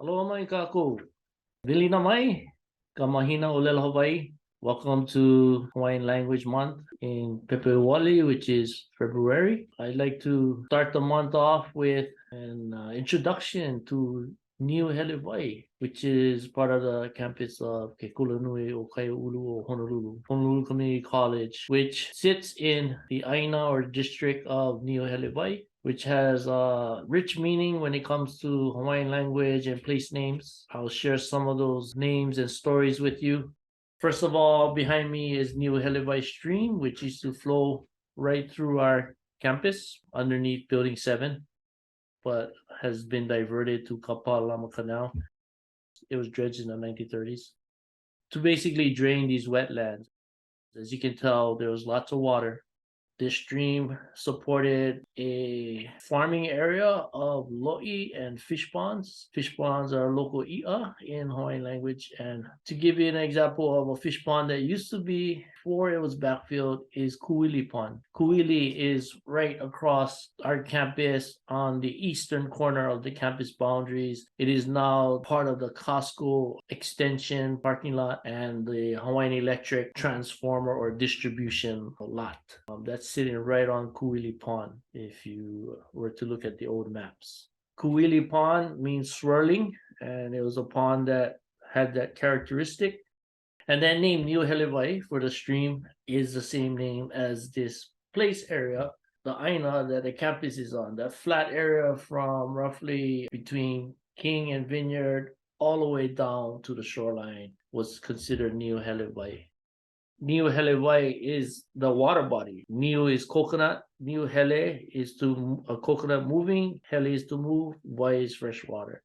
Aloha mai kako. Bili na mai. Ka Mahina ʻŌlelo Hawaii. Welcome to Hawaiian Language Month in Pepewali, which is February. I'd like to start the month off with an introduction to Niuhelewai, which is part of the campus of Kula Nui o Kaiʻaulu o Honolulu, Honolulu Community College, which sits in the Aina or district of Niuhelewai, which has rich meaning when it comes to Hawaiian language and place names. I'll share some of those names and stories with you. First of all, behind me is Niuhelewai Stream, which used to flow right through our campus underneath Building 7, but has been diverted to Kapalama Canal. It was dredged in the 1930s to basically drain these wetlands. As you can tell, there was lots of water. This stream supported a farming area of lo'i and fish ponds. Fish ponds are local i'a in Hawaiian language. And to give you an example of a fish pond that used to be before it was backfilled is Kuili Pond. Kuili is right across our campus on the eastern corner of the campus boundaries. It is now part of the Costco extension parking lot and the Hawaiian Electric transformer or distribution lot. That's sitting right on Kuili Pond if you were to look at the old maps. Kuili Pond means swirling, and it was a pond that had that characteristic. And that name, Niuhelewai, for the stream is the same name as this place area, the Aina that the campus is on. That flat area from roughly between King and Vineyard all the way down to the shoreline was considered Niuhelewai. Niuhelewai is the water body. Niu is coconut. Niuhele is to a coconut moving. Hele is to move. Wai is fresh water.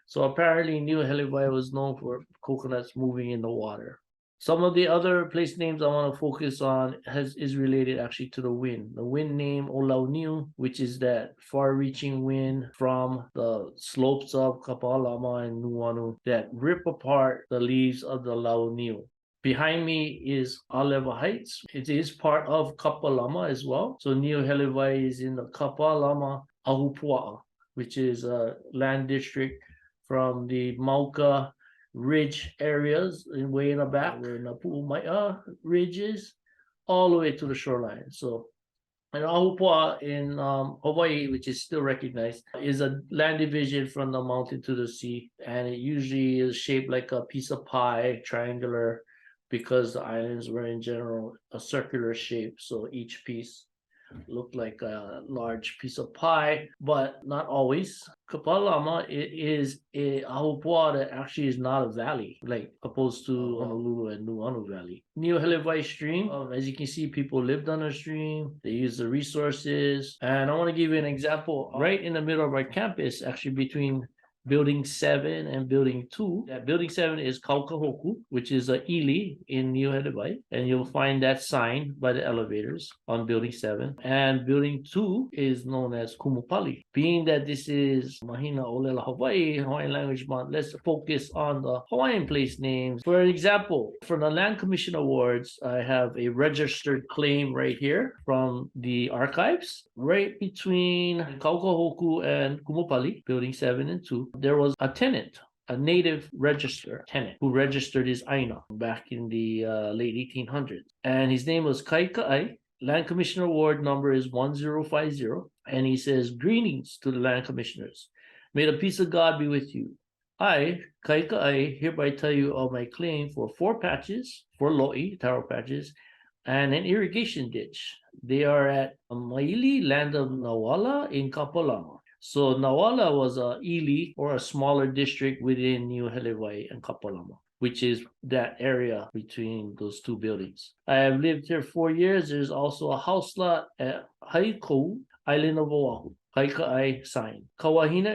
So apparently Niuhelewai was known for coconuts moving in the water. Some of the other place names I want to focus on is related actually to the wind. The wind name Olauniu, which is that far-reaching wind from the slopes of Kapalama and Nuanu that rip apart the leaves of the Launiu. Behind me is Alewa Heights. It is part of Kapalama as well. So Niuhelewai is in the Kapalama Ahupua'a, which is a land district from the Mauka Ridge areas way in the back, where Napu'umai'a Ridge is, all the way to the shoreline. So and Ahupua'a in Hawaii, which is still recognized, is a land division from the mountain to the sea. And it usually is shaped like a piece of pie, triangular, because the islands were in general a circular shape. So each piece looked like a large piece of pie, but not always. Kapalama is a ahupua'a that actually is not a valley, like opposed to Honolulu and Nuanu Valley. Niuhelewai Stream, as you can see, people lived on the stream. They used the resources. And I want to give you an example. Right in the middle of our campus, actually between Building 7 and Building 2. That Building 7 is Kaukahoku, which is a ili in Niuhelewai, and you'll find that sign by the elevators on Building 7. And Building 2 is known as Kumu Pali. Being that this is Mahina ʻŌlelo Hawaii, Hawaiian Language Month, let's focus on the Hawaiian place names. For example, for the Land Commission Awards, I have a registered claim right here from the archives, right between Kaukahoku and Kumu Pali, Building 7 and 2. There was a tenant, a native register tenant, who registered his Aina back in the late 1800s. And his name was Kaiʻaulu. Land Commissioner Award number is 1050. And he says, "Greetings to the land commissioners. May the peace of God be with you. I, Kaiʻaulu, hereby tell you of my claim for 4 patches, 4 lo'i, taro patches, and an irrigation ditch. They are at Maili, land of Nawala in Kapalama." So Nawala was a ili or a smaller district within Niuhelewai and Kapalama, which is that area between those two buildings. I have lived here 4 years. There's also a house lot at Haikou, Island of Oahu. Kaiʻaulu sign. Mahina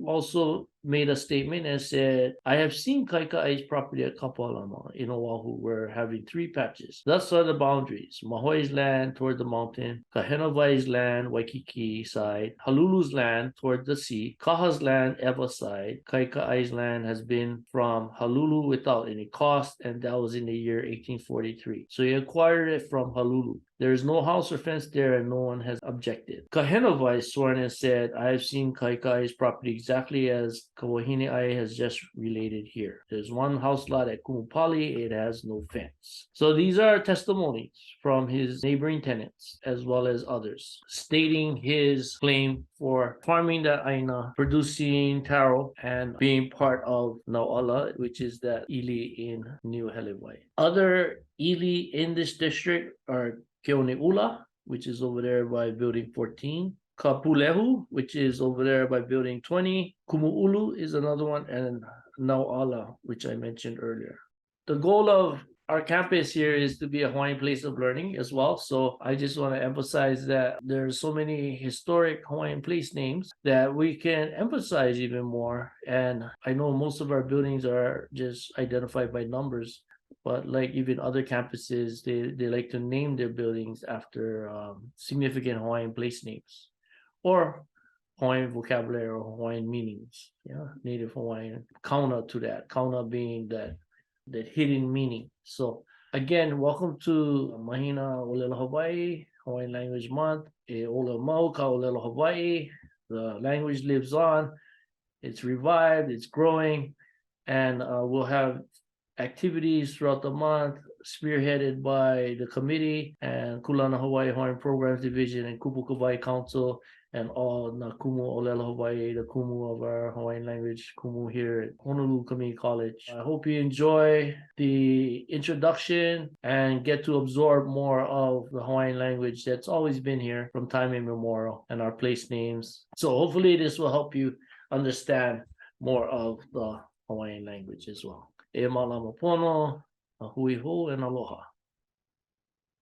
also made a statement and said, "I have seen Kaiʻaulu's property at Kapalama in Oahu. We're having 3 patches. Thus are the boundaries. Mahoi's land toward the mountain, Kahenawai's land, Waikiki side, Halulu's land toward the sea, Kaha's land, Ewa side. Kaiʻaulu's land has been from Halulu without any cost, and that was in the year 1843. So he acquired it from Halulu. There is no house or fence there, and no one has objected. Kahenawai, sworn and said, I've seen Kaikai's property exactly as Mahina has just related here. There's one house lot at Kumu Pali, it has no fence. So these are testimonies from his neighboring tenants as well as others, stating his claim for farming the aina, producing taro, and being part of Nauala, which is that ili in Niuhelewai. Other ili in this district are Keone'ula, which is over there by building 14. Kapulehu, which is over there by building 20. Kumu'ulu is another one, and Nauala, which I mentioned earlier. The goal of our campus here is to be a Hawaiian place of learning as well. So I just want to emphasize that there's so many historic Hawaiian place names that we can emphasize even more. And I know most of our buildings are just identified by numbers, but like even other campuses, they like to name their buildings after significant Hawaiian place names or Hawaiian vocabulary or Hawaiian meanings. Yeah, Native Hawaiian. Kauna to that. Kauna being that hidden meaning. So again, welcome to Mahina ʻŌlelo Hawaii, Hawaiian Language Month. E ola mau ka ʻŌlelo Hawaii. The language lives on. It's revived. It's growing, and we'll have activities throughout the month, spearheaded by the committee and Kula Nui Hawaiian Programs Division and Kupu Kawai Council and all na Kumu Alapaki Hawaii, the Kumu of our Hawaiian language, Kumu here at Honolulu Community College. I hope you enjoy the introduction and get to absorb more of the Hawaiian language that's always been here from time immemorial and our place names. So hopefully this will help you understand more of the Hawaiian language as well. E malama pono, a hui ho, and aloha.